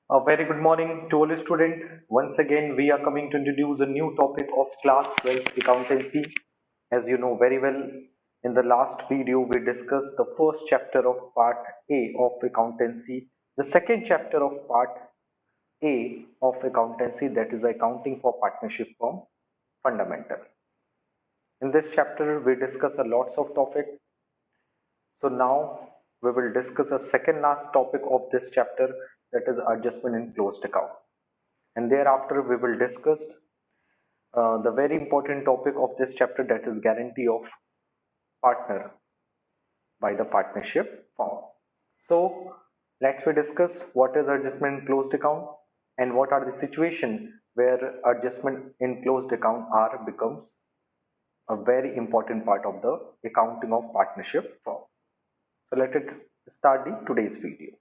A very good morning to all students. Once again, we are coming to introduce a new topic of class 12 accountancy. As you know very well, in the last video, we discussed the first chapter of part A of accountancy, the second chapter of part A of accountancy, that is accounting for partnership firm fundamental. In this chapter, we discuss a lots of topics. So now we will discuss a second last topic of this chapter, that is adjustment in closed account. And thereafter we will discuss the very important topic of this chapter, that is guarantee of partner by the partnership firm. So let's we discuss what is adjustment in closed account and what are the situation where adjustment in closed account are becomes a very important part of the accounting of partnership firm. So let us start the today's video.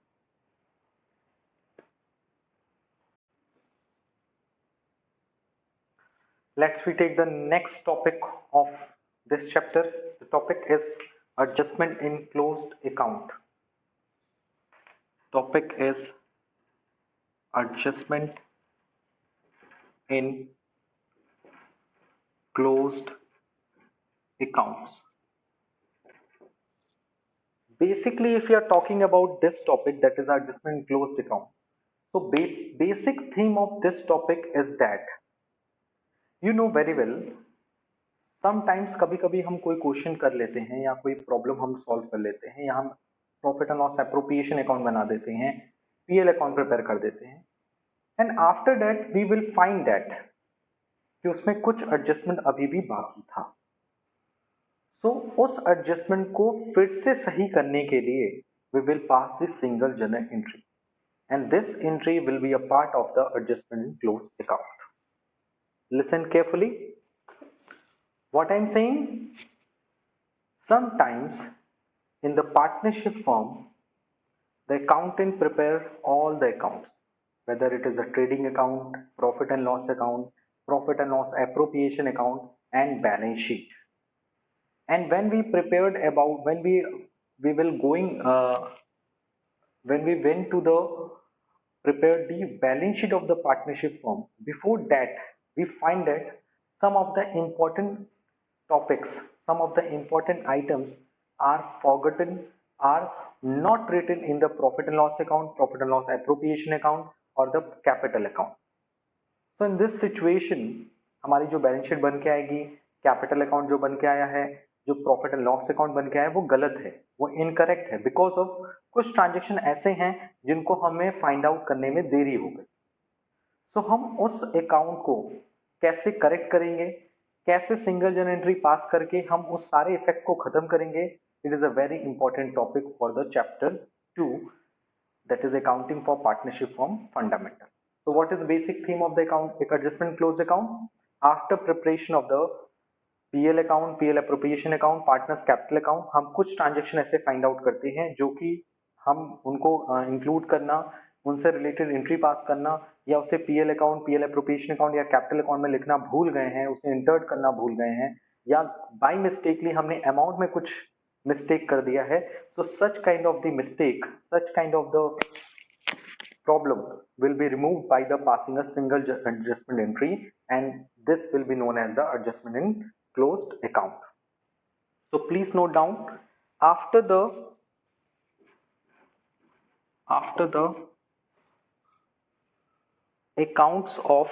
Let's we take the next topic of this chapter. The topic is adjustment in closed account. Topic is adjustment in closed accounts. Basically, if you are talking about this topic, that is adjustment in closed account. So basic theme of this topic is that you know very well sometimes कभी कभी हम कोई question कर लेते हैं या कोई problem हम सॉल्व कर लेते हैं या हम profit and loss appropriation account बना देते हैं, पीएल अकाउंट प्रिपेयर कर देते हैं, and after that we will find that कि उसमें कुछ एडजस्टमेंट अभी भी बाकी था. सो उस एडजस्टमेंट को फिर से सही करने के लिए we will pass this single journal entry, and this entry will be a part of the adjustment in close account. Listen carefully what I'm saying. Sometimes in the partnership firm, the accountant prepare all the accounts, whether it is a trading account, profit and loss account, profit and loss appropriation account, and balance sheet. And when we prepared about we will going when we went to the prepare the balance sheet of the partnership firm, before that we find that some of the important topics, some of the important items are forgotten, are not written in the profit and loss account, profit and loss appropriation account, or the capital account. तो in this situation हमारी जो balance sheet बन के आएगी, capital account जो बन के आया है, जो प्रॉफिट एंड लॉस अकाउंट बन के आया है, वो गलत है, वो इनकरेक्ट है, बिकॉज ऑफ कुछ ट्रांजेक्शन ऐसे हैं जिनको हमें फाइंड आउट करने में देरी हो गई. सो हम उस अकाउंट को कैसे करेक्ट करेंगे, कैसे सिंगल जर्नल एंट्री पास करके हम उस सारे इफेक्ट को खत्म करेंगे. It is a very important topic for the chapter 2, that is accounting for partnership firm fundamental. So what is the basic theme of the account adjustment close account? After preparation of the PL account, PL appropriation account, partners capital account, हम कुछ transaction ऐसे find out करते हैं जो कि हम उनको include करना, उनसे रिलेटेड एंट्री पास करना, या उसे PL account, PL appropriation account या कैपिटल अकाउंट में लिखना भूल गए हैं, उसे इंटर्ट करना भूल गए हैं, या बाय मिस्टेकली हमने अमाउंट में कुछ मिस्टेक कर दिया है. So such kind of the mistake, such kind of the problem will be removed by the passing a single adjustment entry, and this will be known as the adjustment in closed account. So please note down, after the accounts of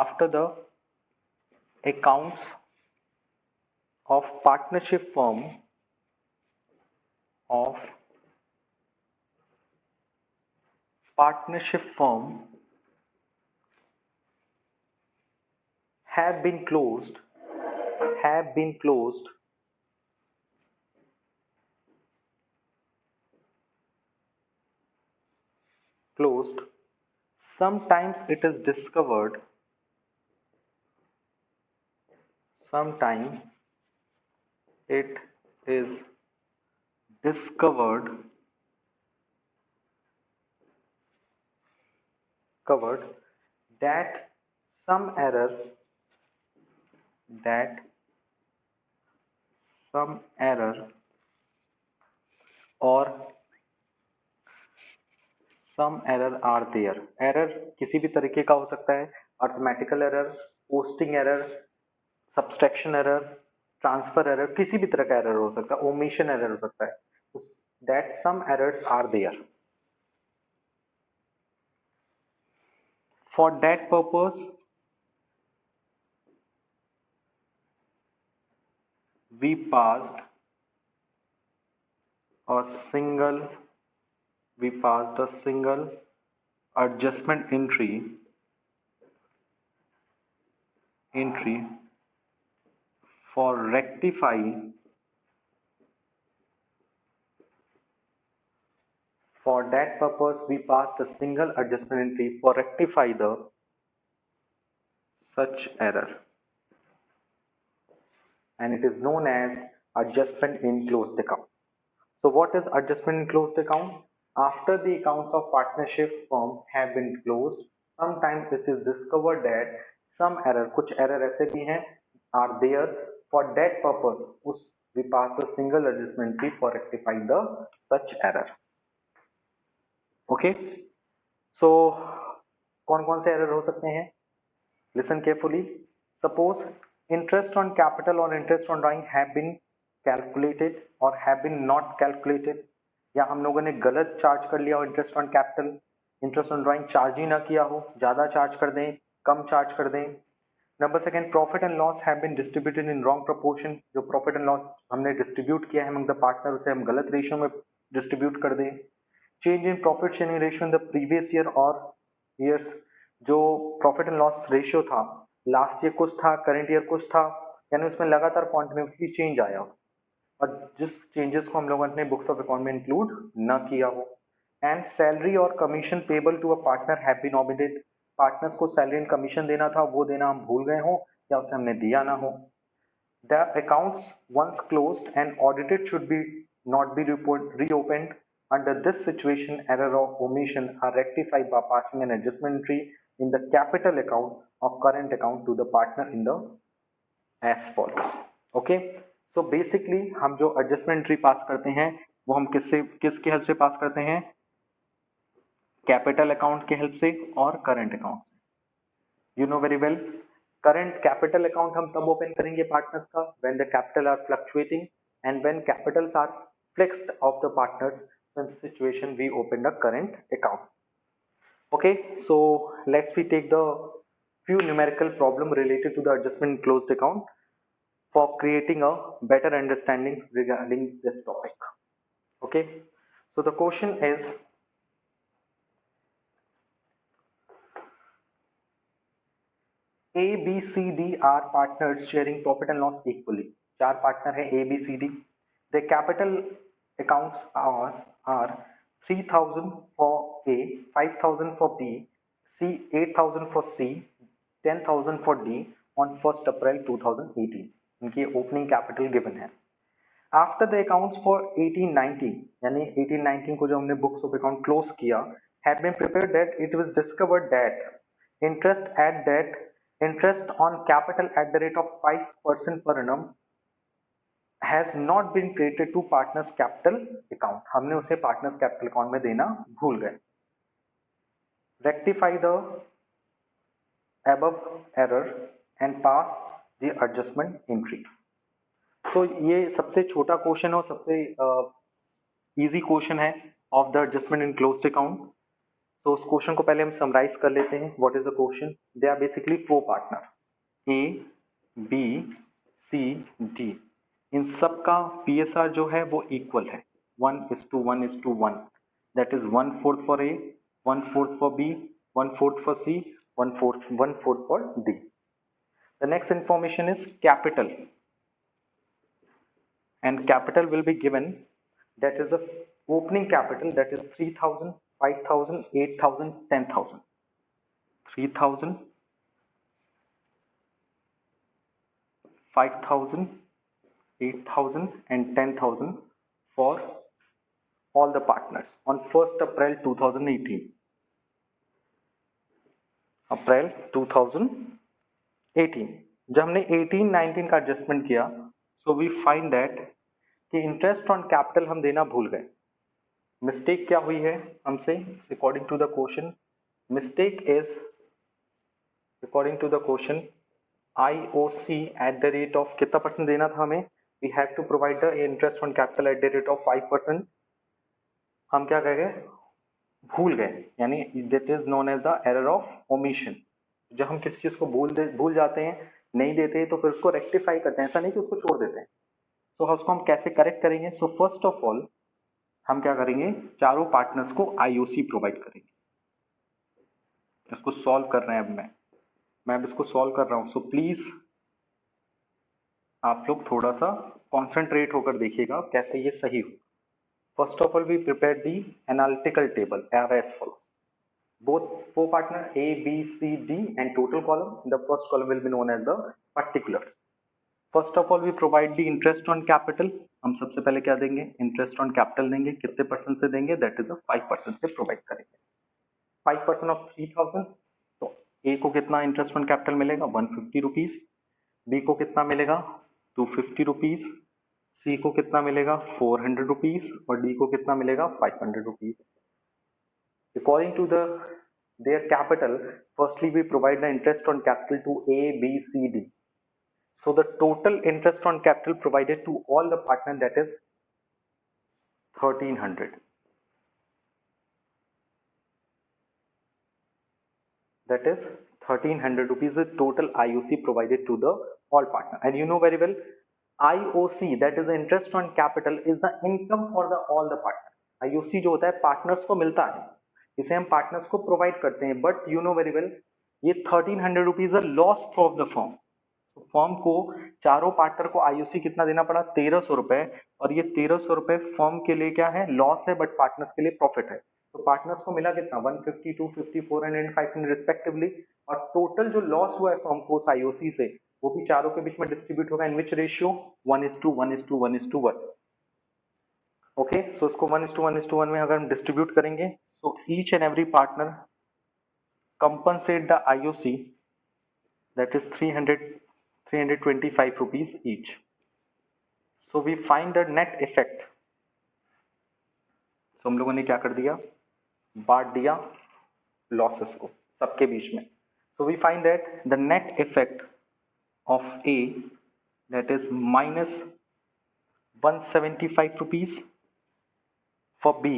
after the accounts of partnership firm of partnership firm have been closed sometimes it is discovered sometimes it is discovered covered that some error that some error or some error are there. Error किसी भी तरीके का हो सकता है, arithmetical error, posting error, subtraction error, transfer error, किसी भी तरह का एरर हो सकता है, ओमिशन एरर हो सकता है. That some errors are there. For that purpose, we passed a single adjustment entry for rectifying for that purpose we passed a single adjustment entry for rectify the such error, and it is known as adjustment in closed account. So what is adjustment in closed account? After the accounts of partnership firm have been closed, sometimes it is discovered that some error, कुछ error ऐसे भी हैं, are there. For that purpose, we pass a single adjustment entry for rectifying the such error. Okay. So कौन कौन से error हो सकते हैं? Listen carefully. Suppose interest on capital or interest on drawing have been calculated or have been not calculated, या हम लोगों ने गलत चार्ज कर लिया हो interest on capital, interest on drawing charge ही ना किया हो, ज्यादा चार्ज कर दें, कम चार्ज कर दें. Number second, profit and loss have been distributed in wrong proportion, जो प्रॉफिट एंड लॉस हमने डिस्ट्रीब्यूट किया है अमंग द पार्टनर उसे हम गलत रेशियो में डिस्ट्रीब्यूट कर दें. Change in profit sharing ratio in the previous year और ईयर्स, जो प्रॉफिट एंड लॉस रेशियो था लास्ट ईयर कुछ था, करंट ईयर कुछ था, यानी उसमें लगातार कॉन्टिन्यूसली चेंज आया हो और जिस चेंजेस को हम लोगों ने बुक्स ऑफ अकाउंट में इंक्लूड न किया हो. एंड सैलरी और commission payable to a partner have been omitted, partners को सैलरी एंड कमीशन देना था वो देना हम भूल गए हो या उसे हमने दिया ना हो. The accounts once closed and audited should be not be reopened. Under this situation, error or omission are rectified by passing an adjustment entry in the capital account of current account to the partner in the as follows. Okay, so basically हम जो adjustment entry पास करते हैं वो हम किसके help से पास करते हैं? कैपिटल अकाउंट के हेल्प से और करंट अकाउंट से. You know very well, current capital account हम तब ओपन करेंगे पार्टनर्स का when the capital are fluctuating and when capitals are fixed of the partners. in situation we open the current account. Okay, so let's we take the few numerical problem related to the adjustment closed account for creating a better understanding regarding this topic. Okay, so the question is, A, B, C, D are partners sharing profit and loss equally. चार partner है A, B, C, D. The capital accounts are 3,000 for A, 5,000 for B, 8,000 for C, 10,000 for D on 1st April 2018. इनकी opening capital given है. After the accounts for 1819, यानी 1819 को जो हमने books of account close किया, had been prepared that it was discovered that interest on capital at the rate of 5% per annum has not been credited to partners capital account. हमने उसे partners capital account में देना भूल गए. Rectify the above error and pass the adjustment entry. तो ये सबसे छोटा क्वेश्चन और सबसे इजी क्वेश्चन है of the adjustment in closed account. तो उस क्वेश्चन को पहले हम समराइज कर लेते हैं. What is the question? They are basically four partner A, B, C, D. इन सब का पीएसआर जो है वो इक्वल है 1:1:1. That is 1/4 for A, 1/4 for B, 1/4 for C, 1/4 for D. The next information is capital, and capital will be given, that is the opening capital, that is 3,000, 5,000, 8,000, 10,000. 3,000, 5,000, 8,000 and 10,000 for all the partners on 1st April 2018. April 2018. जब हमने 18-19 का adjustment किया, so we find that कि interest on capital हम देना भूल गए. Mistake क्या हुई है हमसे according to the question? Mistake is according to the question IOC at the rate of कितना परसेंट देना था हमें? We have to provide the interest on capital at the rate of 5%। हम क्या कह गए? भूल गए, यानी that is known as the error of omission. जब हम किसी चीज को भूल जाते हैं, नहीं देते, तो फिर उसको रेक्टिफाई करते हैं, ऐसा नहीं कि उसको छोड़ देते हैं। तो उसको हम कैसे करेक्ट करेंगे? सो फर्स्ट ऑफ ऑल हम क्या करेंगे, चारों पार्टनर्स को आईओसी प्रोवाइड करेंगे। इसको सॉल्व कर रहे हैं अब मैं अब इसको सॉल्व कर रहा हूं। सो प्लीज आप लोग थोड़ा सा कॉन्सेंट्रेट होकर देखिएगा कैसे ये सही हो। First of all we prepare the analytical table as follows. Both four partner A, B, C, D and total column. The first column will be known as the particulars. First of all, we provide the interest on capital. हम सबसे पहले क्या देंगे? Interest on capital देंगे। कितने percent से देंगे? That is 5% से प्रोवाइड करेंगे। 5% ऑफ 3000। तो ए को कितना इंटरेस्ट ऑन कैपिटल मिलेगा? 150 रुपीज। बी को कितना मिलेगा? 250 रुपीज। सी को कितना मिलेगा? 400 रुपीज। और डी को कितना मिलेगा? 500 rupees. According to their capital, firstly we provide the interest on capital to A, B, C, D. So the total interest on capital provided to all the partners, that is 1300. That is 1300 rupees is total IOC provided to the all partner. And you know very well, IOC, that is the interest on capital, is the income for the all the partner. IOC जो होता है partners को मिलता है, इसे हम partners को provide करते हैं। But you know very well, ये 1300 rupees loss of the firm. Firm को, चारों पार्टनर को आईओसी कितना देना पड़ा? 1300 रुपए। और ये 1300 रुपए फर्म के लिए क्या है? लॉस है, बट पार्टनर्स के लिए प्रॉफिट है। तो पार्टनर्स को मिला कितना? 150, 250, 400 एंड 500 रिस्पेक्टिवली। और टोटल जो लॉस हुआ है फर्म को उस आईओसी से, वो भी चारों के बीच में डिस्ट्रीब्यूट होगा। इन विच रेशियो? 1:1:1:1। ओके, सो इसको 1:1:1 में अगर हम डिस्ट्रीब्यूट करेंगे, so each and every partner compensate the IOC, that is 325 rupees each. So we find the net effect. So हम लोगों ने क्या कर दिया? बांट दिया लॉसेस को सबके बीच में। So we find that the net effect of A, that is minus 175 rupees, for B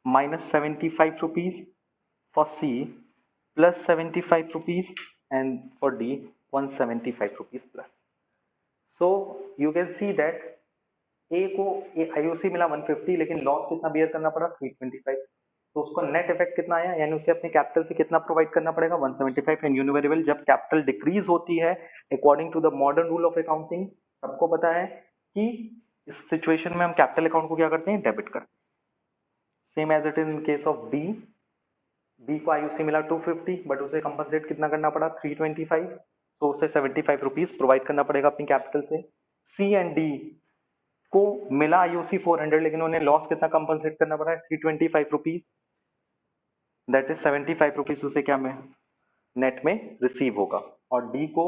minus 75 rupees, for C plus 75 rupees, and for D 175 rupees plus. So you can see that ए को IOC मिला 150, लेकिन loss कितना beer करना पड़ा? 325। तो उसको net effect कितना आया? यानी उसे अपने कैपिटल से कितना प्रोवाइड करना पड़ेगा? 175। And you know very well, जब कैपिटल डिक्रीज होती है according to the modern rule of accounting, सबको पता है कि इस सिचुएशन में हम कैपिटल अकाउंट को क्या करते हैं? डेबिट करते हैं। Same as it is in case of B. B को आईओसी मिला 250, बट उसे कंपनसेट कितना करना पड़ा? 325। तो उसे 75 रुपीज प्रोवाइड करना पड़ेगा अपनी कैपिटल से। सी एंड डी को मिला आईओसी 400, लेकिन उन्हें लॉस कितना कंपनसेट करना पड़ा है? 325 रुपीज। दैट इज 75 रुपीज उसे क्या में नेट में रिसीव होगा। और डी को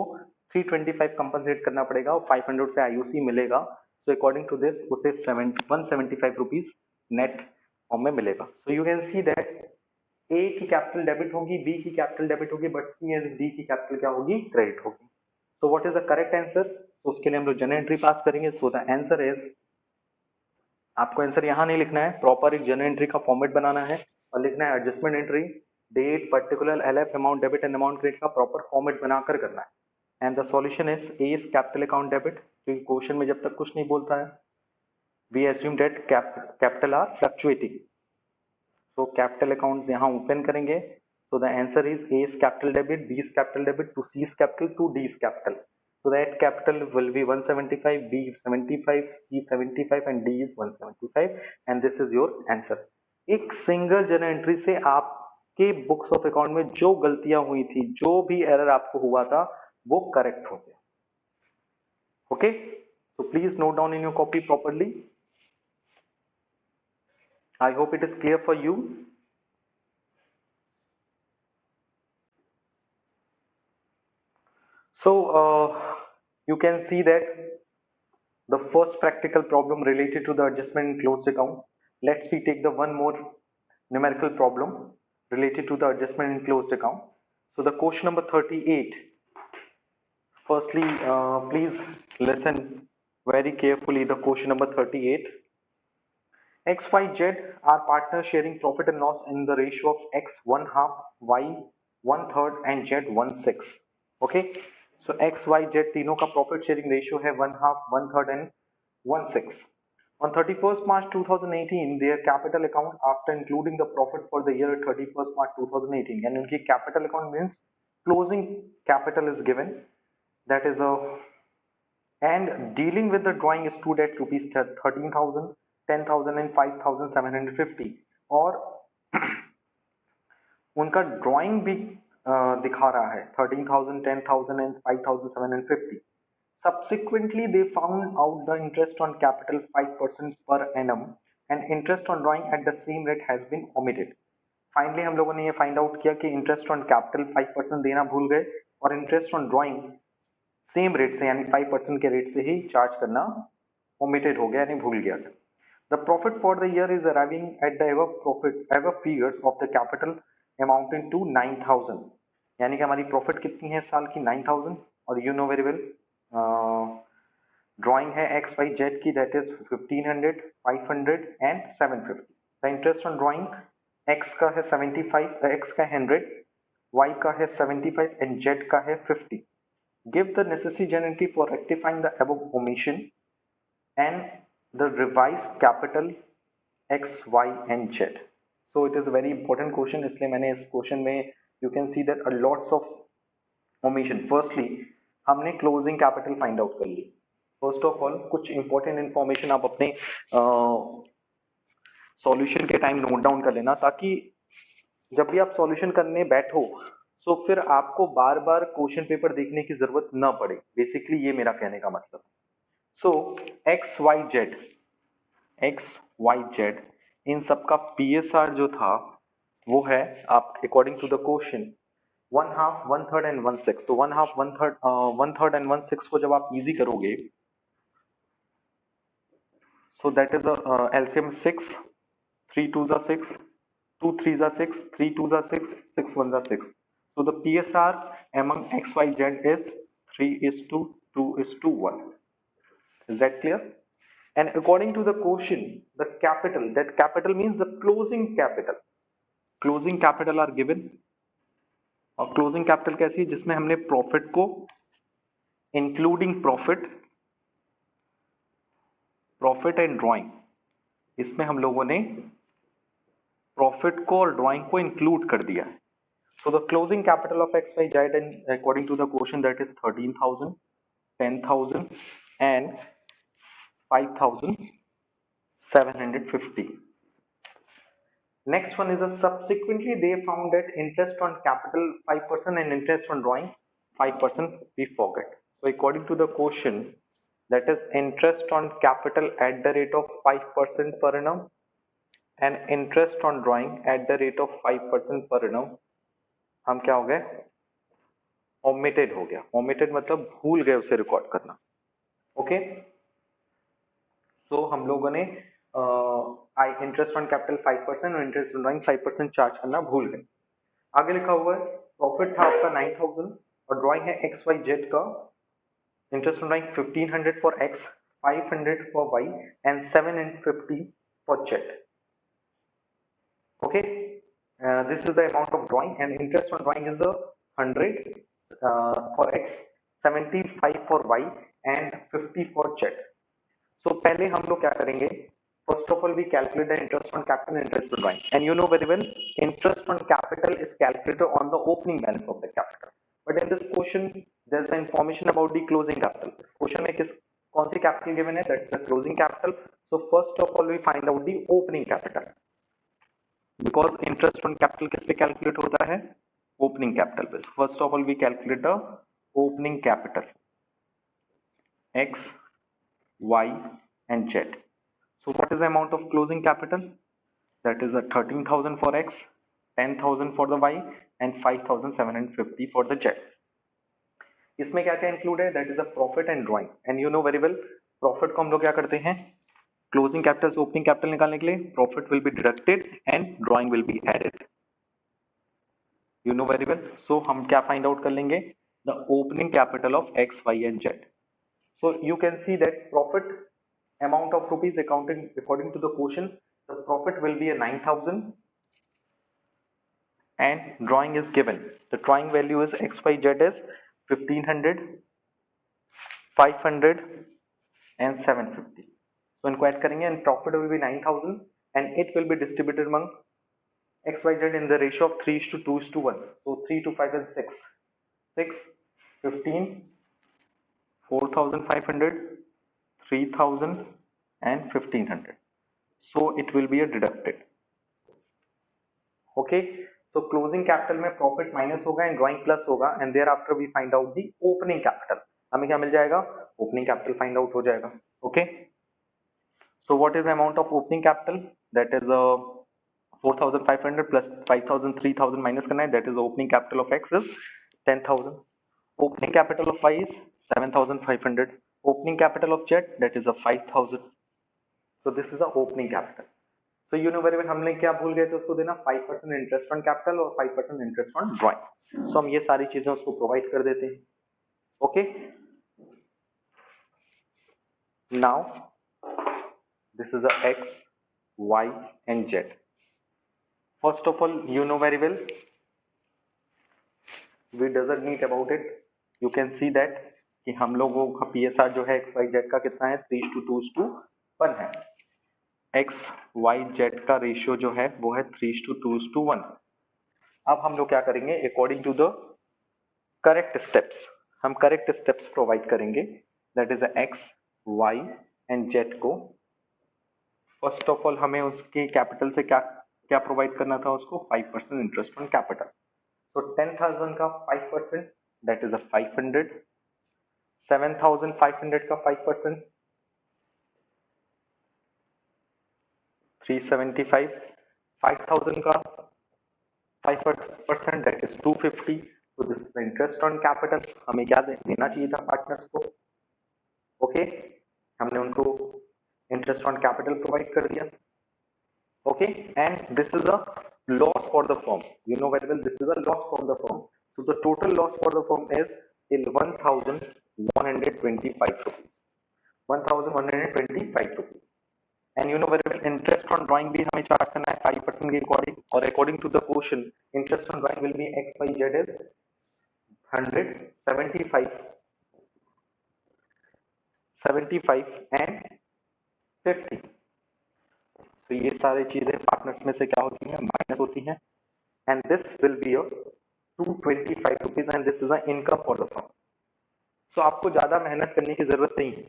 325 कंपनसेट करना पड़ेगा और 500 से आईओसी मिलेगा। सो अकॉर्डिंग टू दिस उसे 175 रुपीज नेट फॉर्म में मिलेगा। So you can see that A की कैपिटल डेबिट होगी, बी की कैपिटल डेबिट होगी, बट सी एंड डी की कैपिटल क्या होगी? क्रेडिट होगी। So what is the correct answer? तो उसके लिए हम लोग जनरल एंट्री पास करेंगे। सो द आंसर इज, आपको आंसर यहां नहीं लिखना है, प्रॉपर एक जनरल एंट्री का फॉर्मेट बनाना है और लिखना है adjustment entry, date, particular, LF, amount debit and amount credit का प्रॉपर फॉर्मेट बनाकर करना है। And the solution is A is capital account debit, क्योंकि क्वेश्चन में जब तक कुछ नहीं बोलता है we assume that capital are fluctuating. So capital accounts यहां ओपन करेंगे। So the answer is A is capital debit, B is capital debit, to C is capital, to D is capital. So that capital will be 175, B 75, C 75 and D is 175 and this is your answer. एक single general entry से आपके books of account में जो गलतियां हुई थी, जो भी एरर आपको हुआ था, वो करेक्ट हो गया। Okay, so please note down in your copy properly. I hope it is clear for you. So you can see that the first practical problem related to the adjustment in closed account. Let's we take the one more numerical problem related to the adjustment in closed account. So the question number 38. Firstly, please listen very carefully the question number 38. X, Y, Z are partners sharing profit and loss in the ratio of X one half, Y one third and Z one six. Okay, so X, Y, Z तीनों का profit sharing ratio है one half, one third and one six. On 31st March 2018, their capital account after including the profit for the year 31st March 2018, यानी उनकी capital account means closing capital is given, that is a, and dealing with the drawing stood at rupees 13,000, 10,000 and 5,750 और उनका drawing भी दिखा रहा है 13,000, 10,000 and 5,750. Subsequently, they found out the interest on capital 5% per annum and interest on drawing at the same rate has been omitted. Finally, हम लोगों ने ये फाइंड आउट किया कि इंटरेस्ट ऑन कैपिटल 5% देना भूल गए और interest on drawing same rate से यानी 5% के रेट से ही चार्ज करना omitted हो गया यानी भूल गया. The profit for the year is arriving at the above figures of the capital amounting to 9,000. यानी कि हमारी प्रॉफिट कितनी है साल की 9,000 और you know very well drawing है एक्स वाई जेड की that is 1500, 500 and 750. The interest on drawing x का है 75, एक्स का 100, वाई का है 75 एंड जेड का है 50. Give the necessary entry for rectifying the above omission and the revised capital X, Y and Z. So it is a very important question, इसलिए मैंने इस क्वेश्चन में you can see that a lots of omission. Firstly, हमने closing capital find out कर ली. First of all, कुछ important information आप अपने solution के टाइम नोट डाउन कर लेना ताकि जब भी आप सॉल्यूशन करने बैठो तो फिर आपको बार बार क्वेश्चन पेपर देखने की जरूरत ना पड़े. बेसिकली ये मेरा कहने का मतलब. सो एक्स वाई जेड इन सबका पीएसआर जो था वो है आप according to the question one half, one third and one six. तो one half, one third and one six को जब आप इजी करोगे so that is LCM 6, 3 2s are 6, 2 3s are 6, 3 2s are 6, 6 1s are 6. So the PSR among X, Y, Z is 3:2:1. Is that clear? And according to the question, the capital, that capital means the closing capital. Closing capital are given. और closing capital कैसी है जिसमें हमने profit को including profit and drawing, इसमें हम लोगों ने प्रॉफिट को और ड्राइंग को इंक्लूड कर दिया है. So the closing capital of X, Y, Z and according to the question that is 13,000, 10,000 and 5,750. Next one is a subsequently they found that interest on capital 5% and interest on drawing 5% we forget. So according to the question that is interest on capital at the rate of 5% per annum and interest on drawing at the rate of 5% per annum हम क्या हो गए omitted हो गया. omitted मतलब भूल गए उसे रिकॉर्ड करना. ओके सो हम लोगों ने इंटरेस्ट ऑन कैपिटल 5% और इंटरेस्ट ऑन ड्राइंग 5% चार्ज करना भूल गए. आगे लिखा हुआ है प्रॉफिट था आपका 9,000 और ड्राइंग है एक्स वाई जेड का. Interest on drawing 1500 for X, 500 for Y and 750 for Z. Okay this is the amount of drawing and interest on drawing is a 100 for x, 75 for y and 50 for z. So पहले हम लोग क्या करेंगे, first of all we calculate the interest on capital and interest on drawing and you know very well interest on capital is calculated on the opening balance of the capital, but in this question there is the information about the closing capital. इस question में कौन सी capital given है, that is the closing capital. So first of all we find out the opening capital. Because interest on capital किस पे calculate होता है, opening capital पे. First of all we calculate the opening capital X, Y and Z. So what is the amount of closing capital? That is a 13,000 for X, 10,000 for the Y and 5,750 for the Z. इसमें क्या क्या include है, that is a profit and drawing and you know very well profit को हम लोग क्या करते हैं क्लोजिंग कैपिटल से ओपनिंग कैपिटल निकालने के लिए profit will be deducted and drawing will be added, you know very well. So हम क्या फाइंड आउट कर लेंगे, the opening capital of X Y and Z. So you can see that profit amount of rupees accounted according to the quotient, the profit will be a 9,000 and drawing is given. The drawing value is xyz is 1500, 500 and 750. So इनको add करेंगे and profit will be 9,000 and it will be distributed among xyz in the ratio of 3:2:1. So 3 to 5 is 6, 6, 15, 4,500, 3,000 and 1,500. So it will be a deducted. Okay, so closing capital में profit minus होगा and drawing plus होगा and thereafter we find out the opening capital. हमें क्या मिल जाएगा, opening capital find out हो जाएगा. Okay, so what is the amount of opening capital? That is 4,500 plus 5,000, 3,000 minus करना है, that is the opening capital of X is 10,000. Opening capital of Y is 7,500. Opening capital of Z, that is a 5,000. So this is the opening capital. So you know very well हमने क्या भूल गए थे उसको देना 5% interest on capital और 5% interest on drawing. सो हम ये सारी चीजें उसको प्रोवाइड कर देते हैं. Okay, now this is a x, y and z. First of all, you know very well, we doesn't need about it. You can see that कि हम लोगों का PSR जो है x, y, z का कितना है 3:2:1 है. x, y, z का रेशियो जो है वो है 3:2:1. अब हम लोग क्या करेंगे, according to the correct steps, हम करेक्ट स्टेप्स प्रोवाइड करेंगे. That is x, y and z को. फर्स्ट ऑफ ऑल हमें उसके कैपिटल से क्या क्या प्रोवाइड करना था उसको, 5% इंटरेस्ट ऑन कैपिटल. सो 10,000 का 5% दैट इज 500. 7,500 का 5% 375. 5,000 का 5% दैट इज 250. तो this is interest on capital. हमें क्या देना चाहिए था पार्टनर्स को. ओके, हमने उनको इंटरेस्ट ऑन कैपिटल प्रोवाइड कर दिया. Okay, and this is a loss for the firm. You know very well, this is a loss for the firm. So the total loss for the firm is 1,125 rupees. 1,125 rupees. And you know very well, interest on drawing भी हमें charge करना है 5% के according, और according to the question interest on drawing will be x y z is 100, 75 and 50. तो ये सारी चीजें पार्टनर्स में से क्या होती हैं, माइनस होती हैं. And this will be a 225 rupees and this is a income for the firm. So आपको ज्यादा मेहनत करने की जरूरत नहीं है.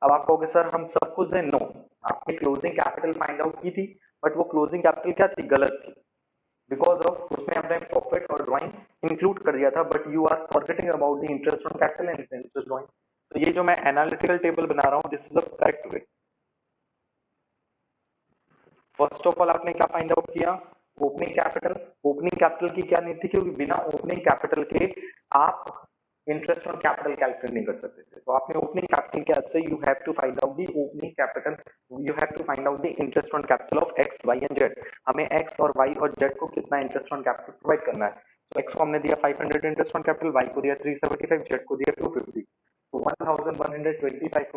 अब आप कहोगे सर हम सब कुछ दें, नो, आपने क्लोजिंग कैपिटल फाइंड आउट की थी बट वो क्लोजिंग कैपिटल क्या थी, गलत थी. बिकॉज ऑफ उसमें हमने प्रॉफिट और ड्राइंग इंक्लूड कर दिया था, but you are forgetting about the interest on capital and interest drawing. तो ये जो मैं एनालिटिकल टेबल बना रहा हूँ, this is a correct way. First of all आपने क्या फाइंड आउट किया, ओपनिंग कैपिटल. ओपनिंग कैपिटल की क्या नीति थी, क्योंकि बिना ओपनिंग कैपिटल के आप इंटरेस्ट ऑन कैपिटल कैलकुलेट नहीं कर सकते थे. तो आपने ओपनिंग कैपिटल के से you have to find out the opening capital, you have to find out the interest on capital of X, Y and Z. हमें एक्स और वाई और जेड को कितना इंटरेस्ट ऑन कैपिटल प्रोवाइड करना है. तो एक्स को हमने दिया 500 इंटरेस्ट ऑन कैपिटल, वाई को दिया 375, जेड को दिया 250. तो 1,125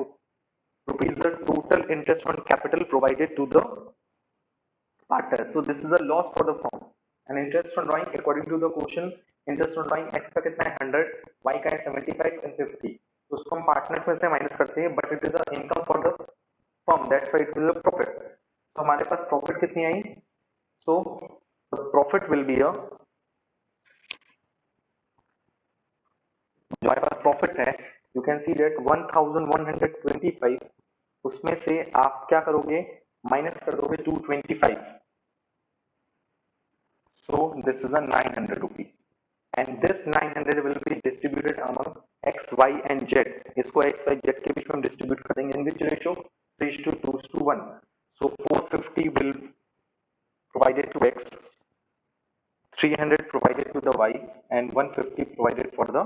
rupees the total interest on capital provided to the partner. So this is a loss for the firm. And interest on drawing according to the question, interest on drawing x का कितना है 100, y का है 75 and 50. तो उसको हम partners में से माइनस करते हैं, but it is a income for the firm, that's why it is a profit. So हमारे पास प्रॉफिट कितनी आई, so the profit will be a, जो हमारे पास प्रॉफिट है, यू कैन सी दैट 1,125, उसमें से आप क्या करोगे, माइनस कर दोगे 225. So this is a 900 rupees and this 900 will be distributed among x, y and z. इसको x, y, z के बीच में डिस्ट्रीब्यूट करेंगे in which ratio, 3:2:1. So 450 will provided to x, 300 provided to the y and 150 provided for the.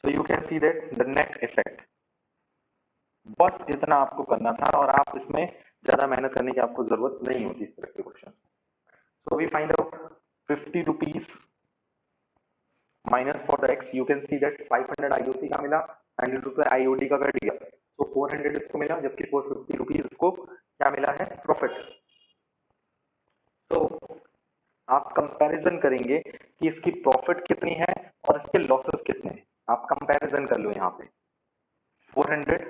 So you can see that the net effect. बस इतना आपको करना था और आप इसमें ज्यादा मेहनत करने की आपको जरूरत नहीं होती इस तरह के question. So we find out 50 rupees minus for the x, you can see that 500 IOC का मिला, 100 रुपए IOD का कट गया, so 400 इसको मिला, जबकि 450 रुपीज इसको क्या मिला है, प्रॉफिट। तो आप कंपैरिजन करेंगे कि इसकी प्रॉफिट कितनी है और इसके लॉसेस कितने हैं। आप कंपैरिजन कर लो, यहाँ पे 400,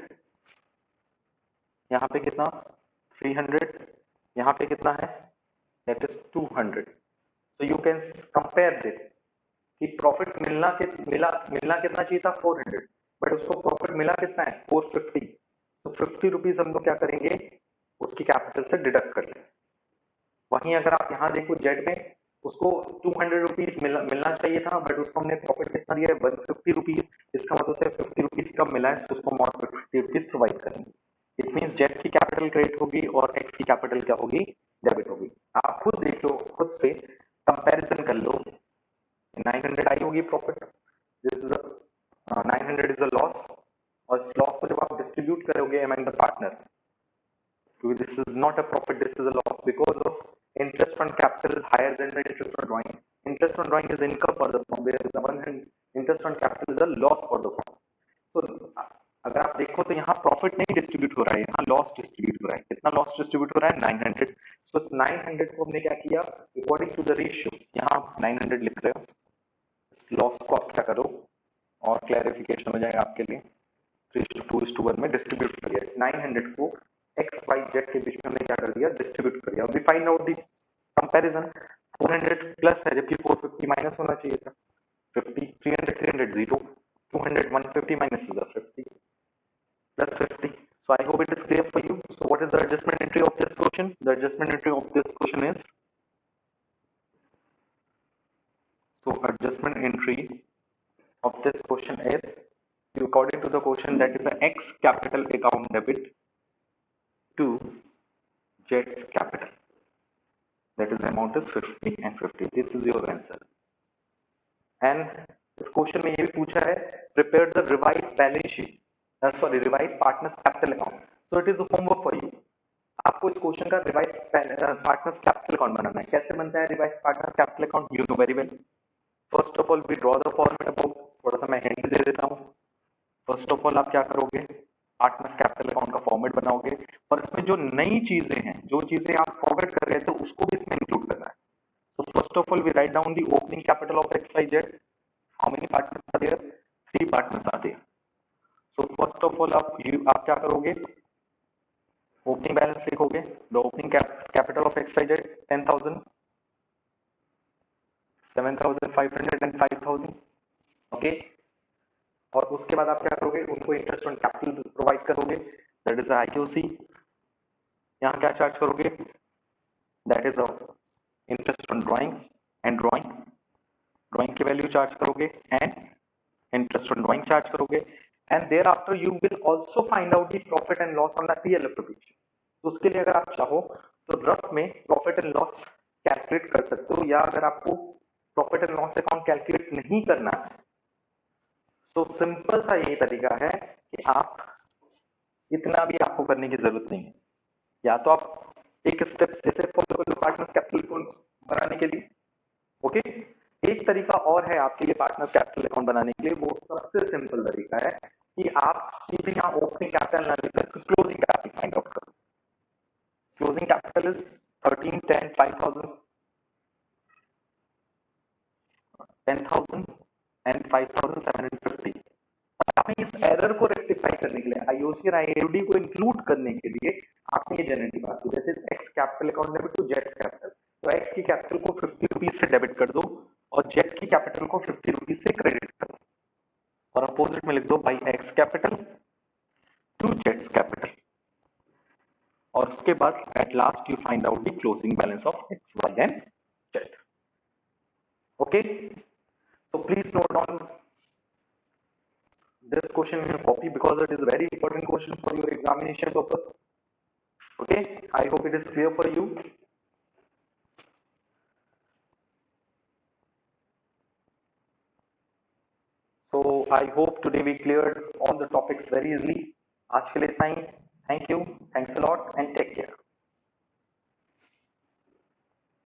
यहाँ पे कितना 300, यहाँ पे कितना है, that is 200। So you can compare this कि प्रॉफिट मिलना कितना चाहिए था, 400, बट उसको प्रॉफिट मिला कितना है, 450। तो 50 रुपीज हम लोग क्या करेंगे, उसकी कैपिटल से डिडक्ट कर लें। वहीं अगर आप यहाँ देखो जेड में, उसको 200 रुपीज मिलना चाहिए था, बट उसको हमने प्रॉफिट कितना दिया है, 150 रुपीज। इसका मतलब से 50 रुपीज कम मिला है, तो उसको हम और 50 रुपीज प्रोवाइड करेंगे। इट मीन जेड की कैपिटल क्रेडिट होगी और एक्स की कैपिटल क्या होगी, डेबिट होगी। आप खुद देख लो, खुद से कंपेरिजन कर लो। 900 आई होगी profit, this is 900 is a loss, और इस लॉस को जब आप डिस्ट्रीब्यूट करोगे among the partner, this is not a profit, this is a loss because of interest on capital is higher than the interest on drawing. Interest on drawing is income for the firm, whereas the one hand interest on capital is a loss for the firm. So अगर आप देखो तो यहाँ profit नहीं distribute हो रहा है, यहाँ लॉस डिस्ट्रीब्यूट हो रहा है। कितना लॉस डिस्ट्रीब्यूट हो रहा है, 900। सो इस 900 को हमने क्या किया, अकॉर्डिंग टू द रेशियो, यहाँ 900 लिख रहे हो, लॉस को आप क्या करो और क्लैरिफिकेशन हो जाएगा आपके लिए, 3:2:1 में डिस्ट्रीब्यूट कर दिया। 900 को एक्स वाई जेड के बीच में हमने क्या कर दिया, डिस्ट्रीब्यूट कर दिया। We find out the comparison, 400 plus है जबकि 450 माइनस होना चाहिए था। 50, 300, 300 0, 200, 150 minus is a 50 plus 50. So I hope it is clear for you. So what is the adjustment entry of this question? The adjustment entry of this question is, so adjustment entry of this question is, according to the question, that is the X capital account debit to J's capital. That is the amount is 50 and 50. This is your answer. And इस question में ये भी पूछा है, prepare the revised balance sheet, sorry, revised partners capital account. So it is a homework for you. आपको इस question का revise partners capital account बनाना है। कैसे बनता है revise partners capital account, you know very well. First of all we draw the format about, थोड़ा सा मैं हिंट दे देता हूँ। फर्स्ट ऑफ ऑल आप क्या करोगे, पार्टनर्स कैपिटल अकाउंट का फॉर्मेट बनाओगे, और इसमें जो नई चीजें हैं, जो चीजें आप फॉरवर्ड कर रहे थे, उसको भी इसमें इंक्लूड करना है। So first of all, we write down the opening capital of XYZ. How many partners are there? 3 partners are there. So first of all, आप क्या करोगे, ओपनिंग बैलेंस लिखोगे। The opening capital of XYZ 10,000, 7,500 and 5,000। Okay, और उसके बाद आप क्या करोगे, उनको इंटरेस्ट ऑन कैपिटल प्रोवाइड करोगे, दैट इज IQC। यहाँ क्या चार्ज करोगे, that is interest on drawing and drawing की वैल्यू चार्ज करोगे, and interest on drawing charge करोगे, and thereafter you will also find out the profit and loss on the PL application. तो उसके लिए अगर आप चाहो तो रफ में प्रॉफिट एंड लॉस कैलकुलेट कर सकते हो, या अगर आपको profit and loss account calculate नहीं करना है, तो सिंपल सा यही तरीका है कि आप इतना भी आपको करने की जरूरत नहीं है। या तो आप एक स्टेप जैसे फॉलो कर लो पार्टनर कैपिटल अकाउंट बनाने के लिए। ओके, एक तरीका और है आपके लिए पार्टनर कैपिटल अकाउंट बनाने के लिए, वो सबसे सिंपल तरीका है कि आप सीधे यहाँ ओपनिंग कैपिटल ना लेकर क्लोजिंग कैपिटल फाइंड आउट करो। Closing capital is 13, 10, 5,000, 10,000 and 5,750। आपने इस एरर को रेक्टिफाई करने के लिए, आईओसी और आईओडी को इंक्लूड करने के लिए आपने ये जनरेटिव बात की, जैसे X capital account debit to Z capital, तो एक्स की कैपिटल को 50 रुपीज से डेबिट कर दो और जेड की कैपिटल को 50 रुपीज से क्रेडिट कर दो, और अपोजिट में लिख दो बाई एक्स कैपिटल टू जेड्स कैपिटल, और उसके बाद at last you find out the closing balance of X Y and Z. Okay, so please note down this question in your copy because it is a very important question for your examination purpose. Okay, I hope it is clear for you. So I hope today we cleared all the topics very easily. आज के लिए इतना ही। Thank you, thanks a lot and take care.